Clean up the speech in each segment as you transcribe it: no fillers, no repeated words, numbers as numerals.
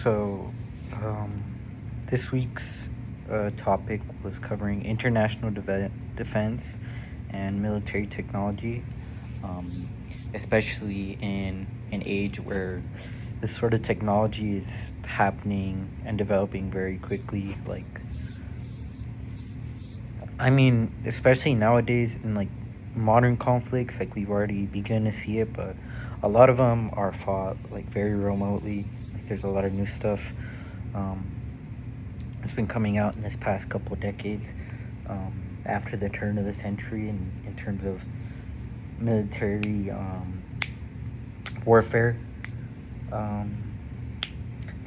So, um, this week's topic was covering international defense and military technology, um, especially in an age where this sort of technology is happening and developing very quickly. Especially nowadays in modern conflicts, we've already begun to see it, but a lot of them are fought very remotely. There's a lot of new stuff. Um, it's been coming out in this past couple decades, after the turn of the century, in terms of military warfare. Um,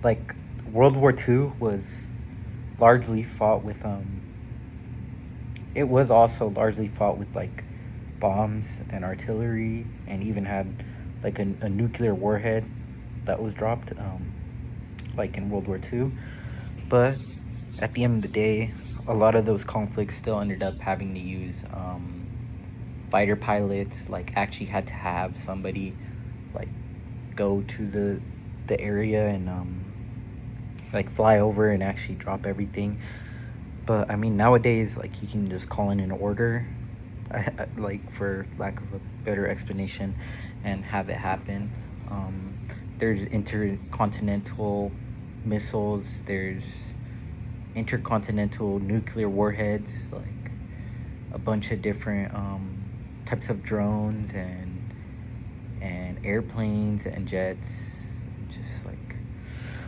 like World War II was largely fought with it was also largely fought with bombs and artillery, and even had a nuclear warhead that was dropped in World War II. But at the end of the day, a lot of those conflicts still ended up having to use fighter pilots. Actually had to have somebody go to the area and fly over and actually drop everything. But nowadays, you can just call in an order, for lack of a better explanation, and have it happen. There's intercontinental missiles. There's intercontinental nuclear warheads. A bunch of different types of drones and airplanes and jets, just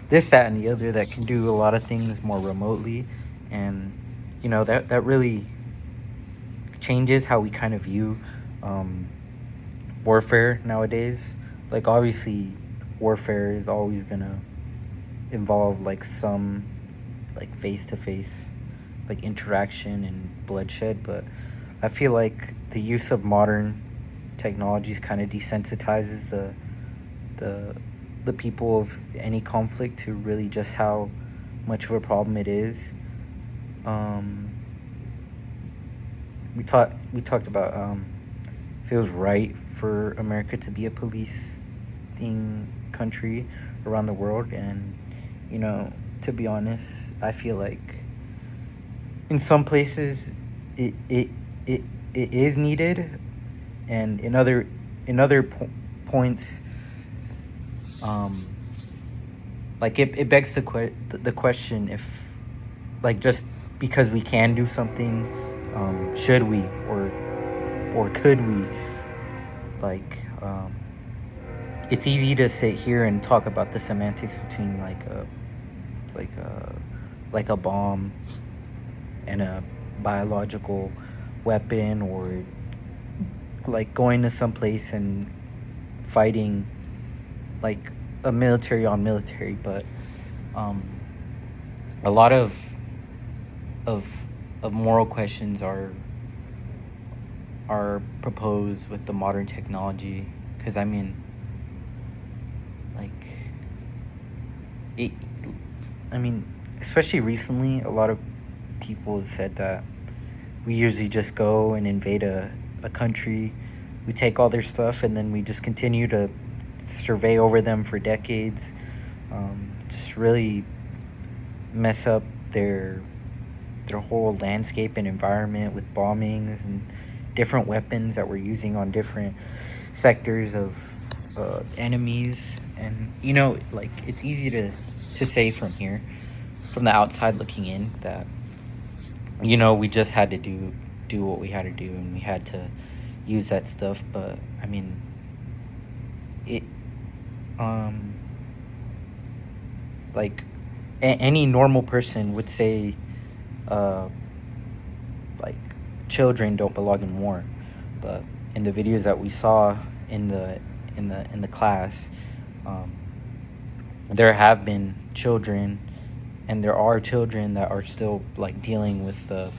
this, that, and the other, that can do a lot of things more remotely. And that really changes how we kind of view warfare nowadays. Obviously warfare is always gonna involve some face-to-face interaction and bloodshed, but I feel like the use of modern technologies kind of desensitizes the people of any conflict to really just how much of a problem it is. We talked about if it was right for America to be a policing country around the world, and to be honest, I feel like in some places it is needed, and in other points, it begs the question if just because we can do something, should we or could we? It's easy to sit here and talk about the semantics between a bomb and a biological weapon, or going to some place and fighting a military on military. But a lot of moral questions are proposed with the modern technology, because especially recently, a lot of people said that we usually just go and invade a country, we take all their stuff, and then we just continue to survey over them for decades, just really mess up their whole landscape and environment with bombings and different weapons that we're using on different sectors of enemies. And it's easy to say from here, from the outside looking in, that we just had to do what we had to do, and we had to use that stuff. But it any normal person would say children don't belong in war. But in the videos that we saw in the class, there have been children, and there are children that are still dealing with the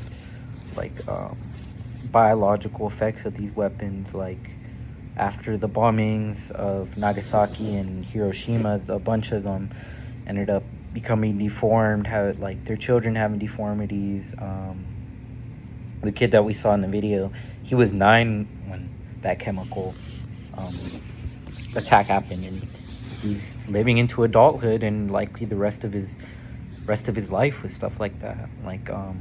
biological effects of these weapons. After the bombings of Nagasaki and Hiroshima, a bunch of them ended up becoming deformed, their children having deformities. The kid that we saw in the video, he was 9 when that chemical attack happened, and he's living into adulthood and likely the rest of his life with stuff like that. Like a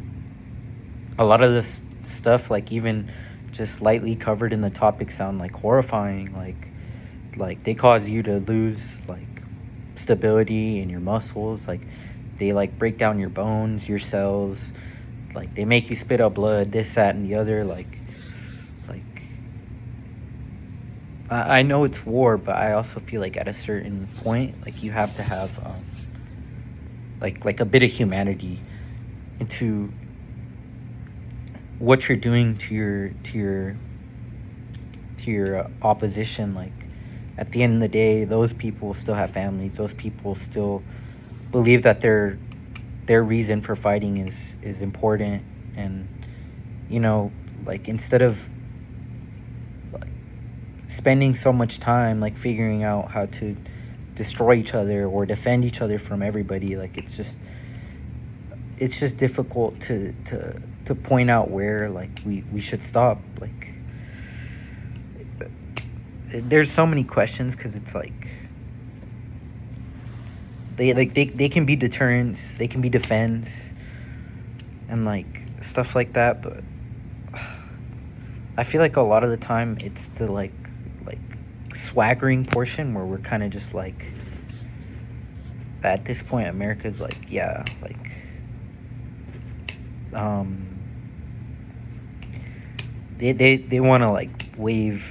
lot of this stuff, like even just lightly covered in the topic, sound like horrifying. Like they cause you to lose like stability in your muscles. Like they like break down your bones, your cells. Like they make you spit out blood, this, that, and the other. Like I know it's war, but I also feel like at a certain point, like you have to have like a bit of humanity into what you're doing to your opposition. Like at the end of the day, those people still have families. Those people still believe that their reason for fighting is important. And you know, like instead of like spending so much time like figuring out how to destroy each other or defend each other from everybody, like it's just difficult to point out where like we should stop. Like there's so many questions because it's like they can be deterrents, they can be defense, and like stuff like that. But I feel like a lot of the time it's the like swaggering portion where we're kind of just like, at this point America's like, yeah, like they want to like wave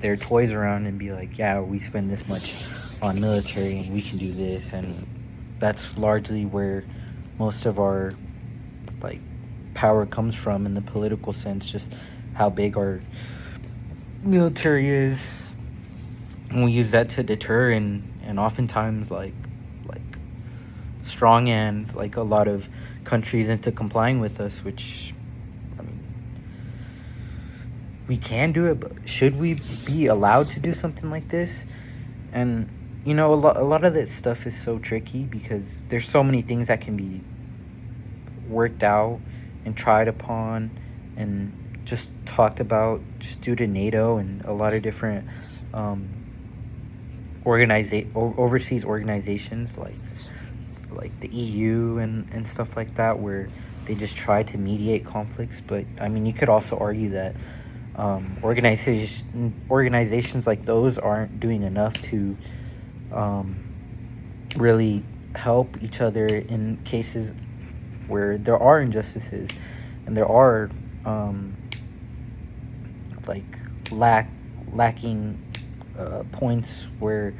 their toys around and be like, yeah, we spend this much on military and we can do this. And that's largely where most of our like power comes from in the political sense, just how big our military is, and we use that to deter and oftentimes like strong and like a lot of countries into complying with us, which I mean, we can do it, but should we be allowed to do something like this? And you know, a lot of this stuff is so tricky because there's so many things that can be worked out and tried upon and just talked about just due to NATO and a lot of different overseas organizations like the EU and stuff like that, where they just try to mediate conflicts. But I mean, you could also argue that organizations like those aren't doing enough to really help each other in cases where there are injustices and there are like lacking points where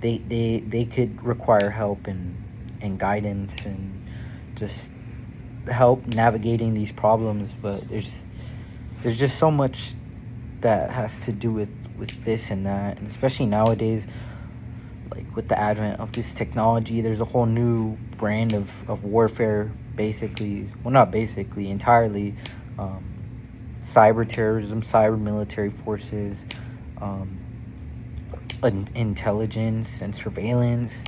they could require help and guidance and just help navigating these problems. But there's just so much that has to do with this and that, and especially nowadays, like with the advent of this technology, there's a whole new brand of warfare, basically, well, not basically, entirely, cyber terrorism, cyber military forces, intelligence and surveillance,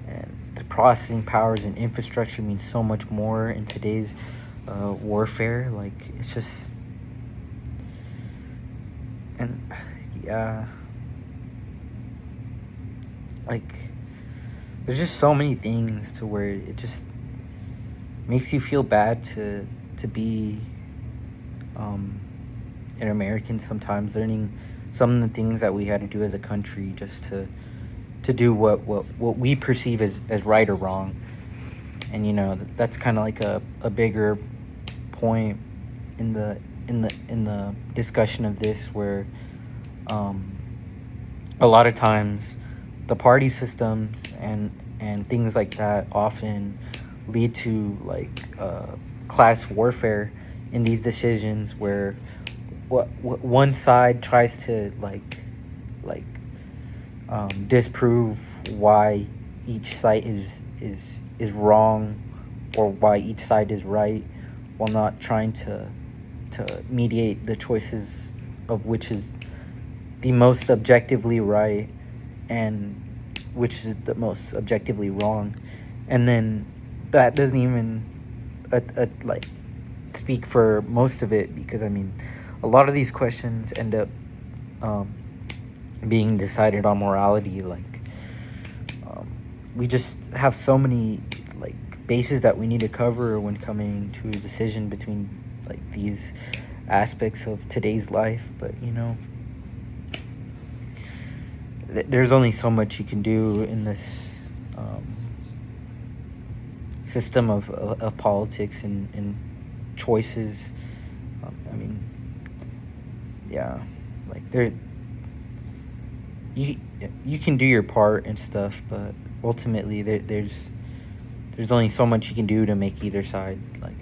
and the processing powers and infrastructure means so much more in today's warfare. Like it's just, and yeah, like there's just so many things to where it just makes you feel bad to be an American sometimes, learning some of the things that we had to do as a country just to do what we perceive as right or wrong. And you know, that's kind of like a bigger point in the discussion of this, where a lot of times the party systems and things like that often lead to like class warfare in these decisions, where what one side tries to like disprove why each side is wrong or why each side is right, while not trying to mediate the choices of which is the most objectively right and which is the most objectively wrong. And then that doesn't even like speak for most of it, because I mean, a lot of these questions end up being decided on morality. Like we just have so many like bases that we need to cover when coming to a decision between like these aspects of today's life. But there's only so much you can do in this system of politics and choices. I mean, yeah, like you can do your part and stuff, but ultimately there's only so much you can do to make either side like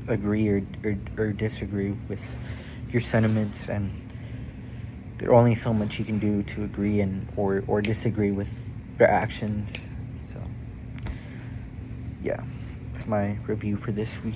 agree or disagree with your sentiments, and there's only so much you can do to agree and or disagree with their actions. So yeah, it's my review for this week.